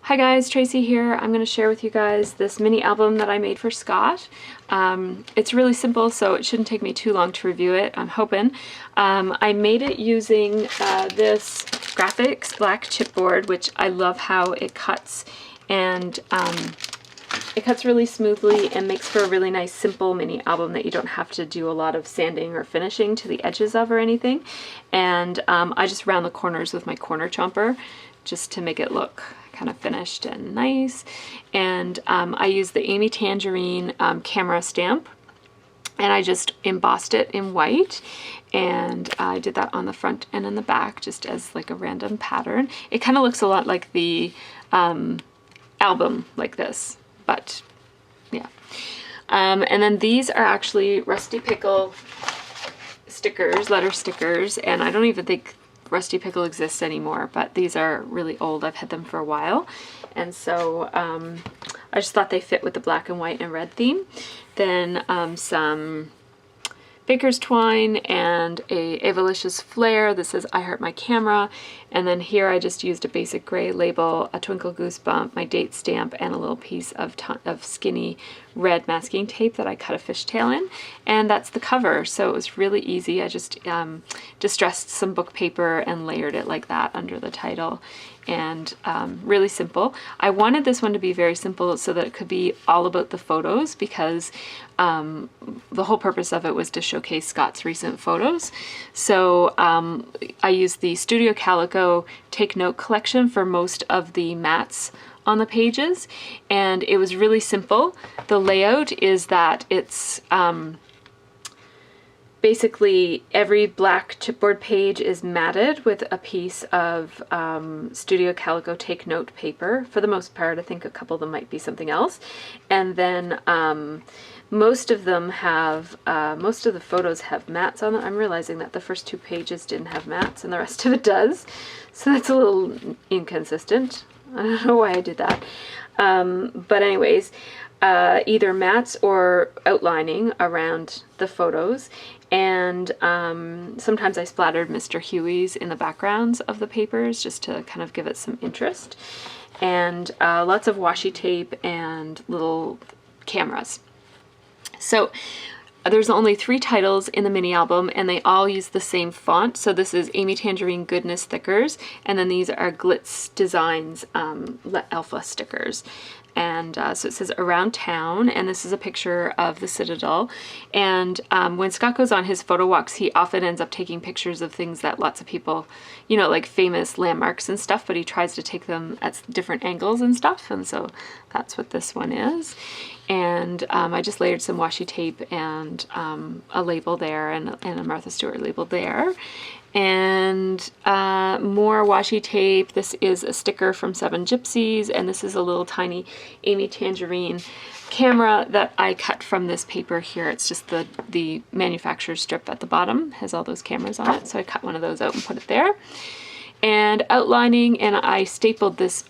Hi guys, Tracy here. I'm going to share with you guys this mini album that I made for Scott. It's really simple, so it shouldn't take me too long to review it, I'm hoping. I made it using this Graphics black chipboard, which I love how it cuts, and it cuts really smoothly and makes for a really nice simple mini album that you don't have to do a lot of sanding or finishing to the edges of or anything. And I just round the corners with my corner chomper just to make it look kind of finished and nice. And I used the Amy Tangerine camera stamp, and I just embossed it in white, and I did that on the front and in the back just as like a random pattern. It kind of looks a lot like the album like this, but yeah. And then these are actually Rusty Pickle stickers, letter stickers, and I don't even think Rusty Pickle exists anymore, but these are really old. I've had them for a while, and so I just thought they fit with the black and white and red theme. Then some baker's twine and a Avalicious flare that says I heart my camera, and then here I just used a basic gray label, a twinkle goosebump, my date stamp, and a little piece of skinny red masking tape that I cut a fishtail in, and that's the cover. So it was really easy. I just distressed some book paper and layered it like that under the title, and really simple. I wanted this one to be very simple so that it could be all about the photos, because the whole purpose of it was to showcase Scott's recent photos. So I used the Studio Calico Take Note collection for most of the mats on the pages, and it was really simple. The layout is that it's basically every black chipboard page is matted with a piece of Studio Calico Take Note paper. For the most part, I think a couple of them might be something else. And then most of them have, most of the photos have mats on them. I'm realizing that the first two pages didn't have mats and the rest of it does. So that's a little inconsistent. I don't know why I did that. But anyways, either mats or outlining around the photos. And sometimes I splattered Mr. Huey's in the backgrounds of the papers just to kind of give it some interest. And lots of washi tape and little cameras. So there's only 3 titles in the mini album, and they all use the same font. So this is Amy Tangerine Goodness stickers, and then these are Glitz Designs Alpha stickers. And so it says Around Town, and this is a picture of the Citadel. And when Scott goes on his photo walks, he often ends up taking pictures of things that lots of people, you know, like famous landmarks and stuff, but he tries to take them at different angles and stuff, and so that's what this one is. And I just layered some washi tape and a label there, and a Martha Stewart label there. And more washi tape. This is a sticker from Seven Gypsies, and this is a little tiny Amy Tangerine camera that I cut from this paper here. It's just the manufacturer's strip at the bottom has all those cameras on it, so I cut one of those out and put it there. And outlining, and I stapled this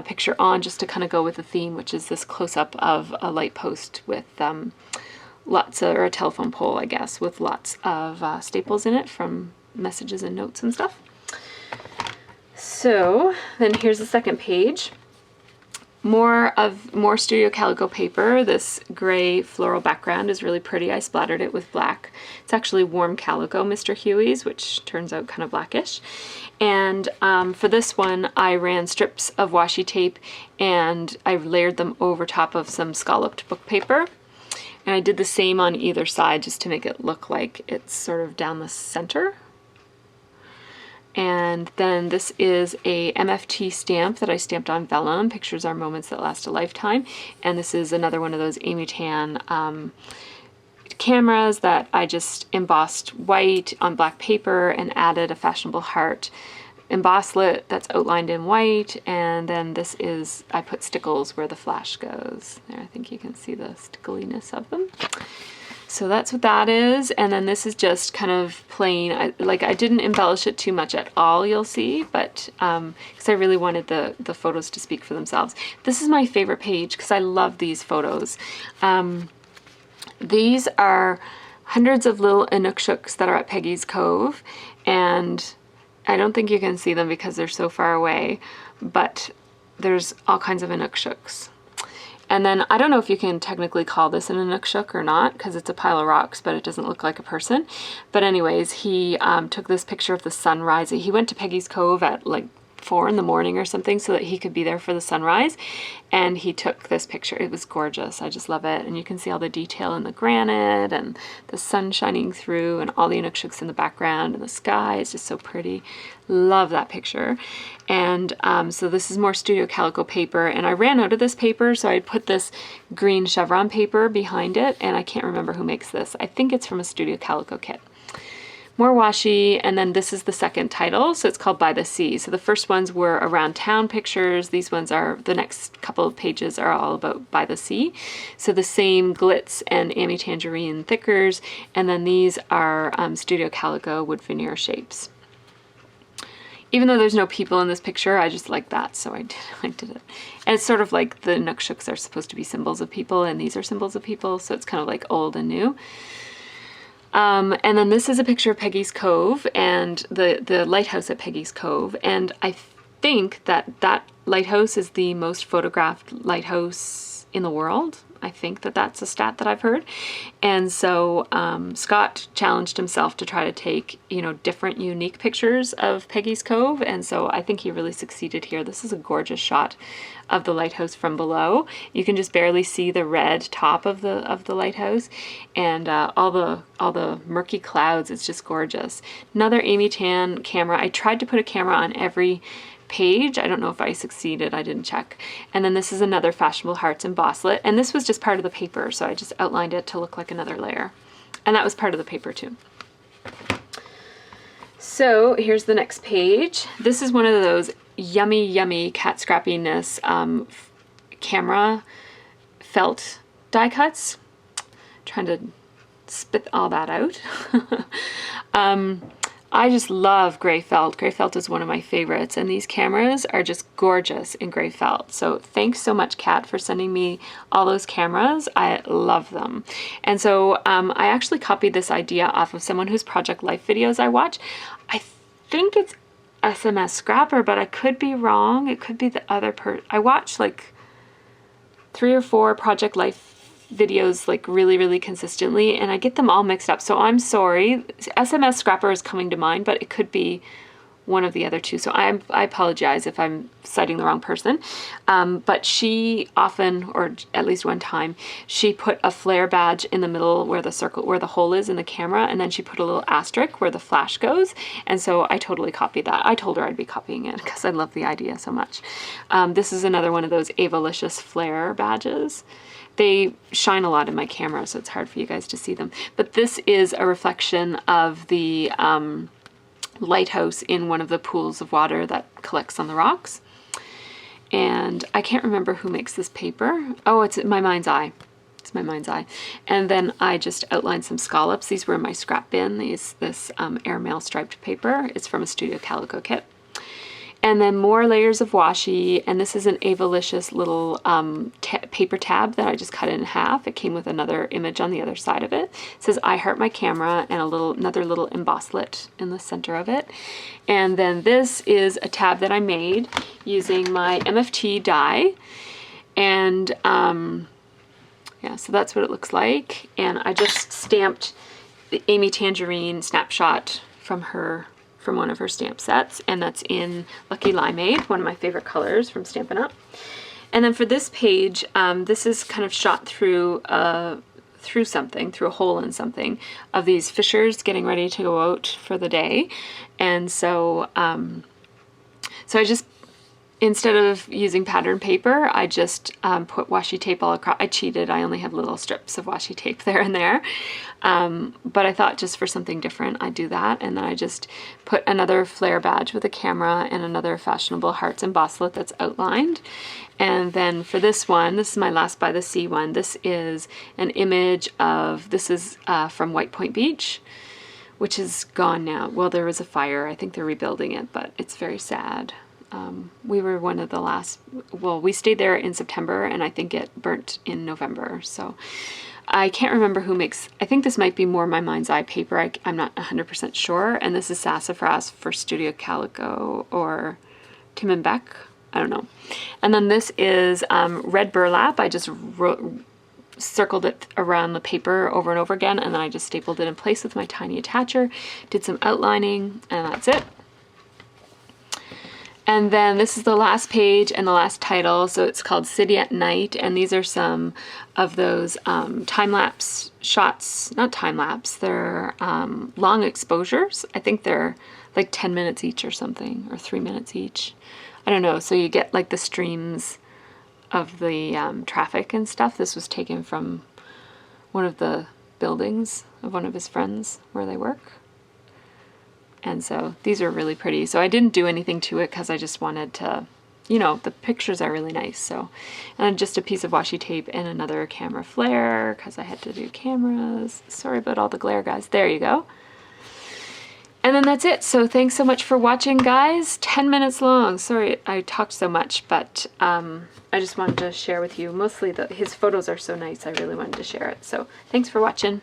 picture on just to kind of go with the theme, which is this close-up of a light post with lots of, or a telephone pole, I guess, with lots of staples in it from messages and notes and stuff. So then here's the second page. More Studio Calico paper. This gray floral background is really pretty. I splattered it with black. It's actually warm calico, Mr. Huey's, which turns out kind of blackish. And for this one, I ran strips of washi tape and I layered them over top of some scalloped book paper. And I did the same on either side just to make it look like it's sort of down the center. And then this is a MFT stamp that I stamped on vellum. Pictures are moments that last a lifetime. And this is another one of those Amy Tan cameras that I just embossed white on black paper and added a fashionable heart embosslet that's outlined in white. And then this is, I put stickles where the flash goes. There, I think you can see the stickliness of them. So that's what that is. And then this is just kind of plain. I didn't embellish it too much at all, you'll see, but because I really wanted the photos to speak for themselves. This is my favorite page because I love these photos. These are hundreds of little Inuksuks that are at Peggy's Cove, and I don't think you can see them because they're so far away, but there's all kinds of Inukshuks. And then I don't know if you can technically call this an Inukshuk or not because it's a pile of rocks, but it doesn't look like a person. But anyways, he took this picture of the sunrise. He went to Peggy's Cove at like 4 in the morning or something so that he could be there for the sunrise, and he took this picture. It was gorgeous. I just love it. And you can see all the detail in the granite and the sun shining through and all the Inukshuks in the background, and the sky is just so pretty. Love that picture. And so this is more Studio Calico paper, and I ran out of this paper, so I put this green chevron paper behind it, and I can't remember who makes this. I think it's from a Studio Calico kit. More washi, and then this is the second title, so it's called By the Sea. So the first ones were around town pictures. These ones are, the next couple of pages are all about By the Sea. So the same Glitz and Amy Tangerine thickers, and then these are Studio Calico wood veneer shapes. Even though there's no people in this picture, I just like that, so I did it. And it's sort of like the Inukshuks are supposed to be symbols of people, and these are symbols of people, so it's kind of like old and new. And then this is a picture of Peggy's Cove and the lighthouse at Peggy's Cove. And I think that that lighthouse is the most photographed lighthouse in the world. I think that that's a stat that I've heard. And so Scott challenged himself to try to take, you know, different unique pictures of Peggy's Cove. And so I think he really succeeded here. This is a gorgeous shot of the lighthouse from below. You can just barely see the red top of the lighthouse, and all the murky clouds. It's just gorgeous. Another Amy Tan camera. I tried to put a camera on every page. I don't know if I succeeded. I didn't check. And then this is another Fashionable Hearts embosslet, and this was just part of the paper, so I just outlined it to look like another layer, and that was part of the paper too. So here's the next page. This is one of those yummy cat scrappiness camera felt die cuts. Trying to spit all that out. I just love gray felt. Gray felt is one of my favorites, and these cameras are just gorgeous in gray felt. So thanks so much, Kat, for sending me all those cameras. I love them. And so I actually copied this idea off of someone whose Project Life videos I watch. I think it's SMS Scrapper, but I could be wrong. It could be the other I watch like 3 or 4 Project Life videos like really consistently, and I get them all mixed up, so I'm sorry. SMS Scrapper is coming to mind, but it could be one of the other two, so I apologize if I'm citing the wrong person. But she often, or at least one time, she put a flare badge in the middle where the circle, where the hole is in the camera, and then she put a little asterisk where the flash goes, and so I totally copied that. I told her I'd be copying it because I love the idea so much. This is another one of those Avalicious flare badges. They shine a lot in my camera, so it's hard for you guys to see them. But this is a reflection of the lighthouse in one of the pools of water that collects on the rocks. And I can't remember who makes this paper. Oh, it's My Mind's Eye. It's My Mind's Eye. And then I just outlined some scallops. These were in my scrap bin. This airmail striped paper. It's from a Studio Calico kit. And then more layers of washi, and this is an Avalicious little paper tab that I just cut in half. It came with another image on the other side of it. It says I Heart My Camera, and another little embosslet in the center of it. And then this is a tab that I made using my MFT die. And yeah, so that's what it looks like. And I just stamped the Amy Tangerine snapshot from one of her stamp sets, and that's in Lucky Limeade, one of my favorite colors from Stampin' Up. And then for this page, this is kind of shot through something, through a hole in something, of these fishers getting ready to go out for the day. And so so I just, instead of using pattern paper, I just put washi tape all across. I cheated. I only have little strips of washi tape there and there. But I thought just for something different, I'd do that. And then I just put another flare badge with a camera and another Fashionable Hearts embosslet that's outlined. And then for this one, this is my last By the Sea one. This is an image of, this is from White Point Beach, which is gone now. Well, there was a fire. I think they're rebuilding it, but it's very sad. We were one of the last, well, we stayed there in September, and I think it burnt in November. So I can't remember who makes, I think this might be more My Mind's Eye paper. I'm not 100% sure. And this is Sassafras for Studio Calico or Tim and Beck. I don't know. And then this is red burlap. I just circled it around the paper over and over again, and then I just stapled it in place with my tiny attacher, did some outlining, and that's it. And then this is the last page and the last title, so it's called City at Night, and these are some of those time-lapse shots, not time-lapse, they're long exposures. I think they're like 10 minutes each or something, or 3 minutes each. I don't know, so you get like the streams of the traffic and stuff. This was taken from one of the buildings of one of his friends where they work. And so these are really pretty. So I didn't do anything to it because I just wanted to, you know, the pictures are really nice. So, and just a piece of washi tape and another camera flare because I had to do cameras. Sorry about all the glare, guys. There you go. And then that's it. So thanks so much for watching, guys. 10 minutes long. Sorry I talked so much, but I just wanted to share with you. Mostly his photos are so nice. I really wanted to share it. So thanks for watching.